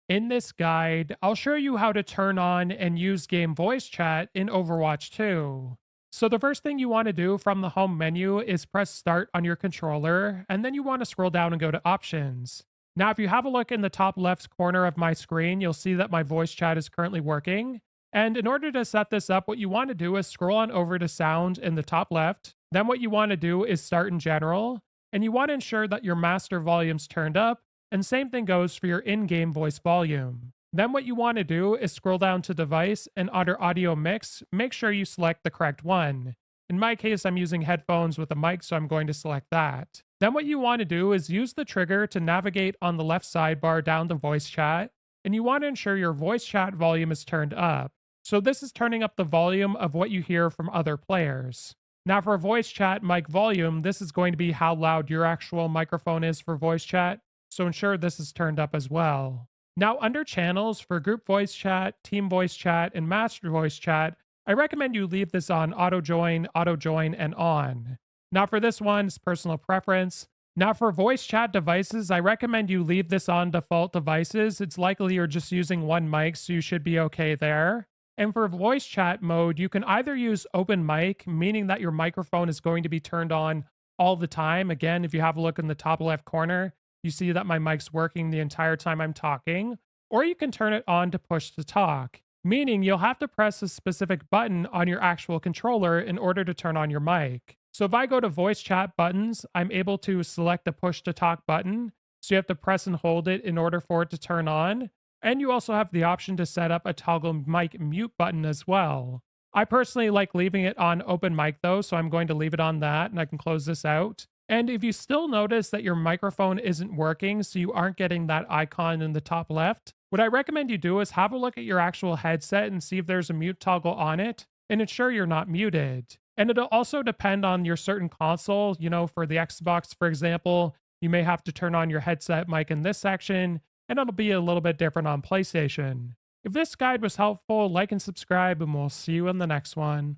In this guide, I'll show you how to turn on and use game voice chat in Overwatch 2. So the first thing you want to do from the home menu is press start on your controller, and then you want to scroll down and go to options. Now, if you have a look in the top left corner of my screen, you'll see that my voice chat is currently working. And in order to set this up, what you want to do is scroll on over to sound in the top left. Then what you want to do is start in general, and you want to ensure that your master volume's turned up, and same thing goes for your in-game voice volume. Then what you want to do is scroll down to device and under audio mix, make sure you select the correct one. In my case, I'm using headphones with a mic, so I'm going to select that. Then what you want to do is use the trigger to navigate on the left sidebar down to voice chat, and you want to ensure your voice chat volume is turned up. So this is turning up the volume of what you hear from other players. Now for voice chat mic volume, this is going to be how loud your actual microphone is for voice chat, so ensure this is turned up as well. Now under channels for group voice chat, team voice chat, and master voice chat, I recommend you leave this on auto join, and on. Now for this one, it's personal preference. Now for voice chat devices, I recommend you leave this on default devices. It's likely you're just using one mic, so you should be okay there. And for voice chat mode, you can either use open mic, meaning that your microphone is going to be turned on all the time. Again, if you have a look in the top left corner, you see that my mic's working the entire time I'm talking. Or you can turn it on to push to talk, meaning you'll have to press a specific button on your actual controller in order to turn on your mic. So if I go to voice chat buttons, I'm able to select the push to talk button. So you have to press and hold it in order for it to turn on. And you also have the option to set up a toggle mic mute button as well. I personally like leaving it on open mic though, so I'm going to leave it on that and I can close this out. And if you still notice that your microphone isn't working, so you aren't getting that icon in the top left, what I recommend you do is have a look at your actual headset and see if there's a mute toggle on it and ensure you're not muted. And it'll also depend on your certain console. For the Xbox, for example, you may have to turn on your headset mic in this section, and it'll be a little bit different on PlayStation. If this guide was helpful, like and subscribe, and we'll see you in the next one.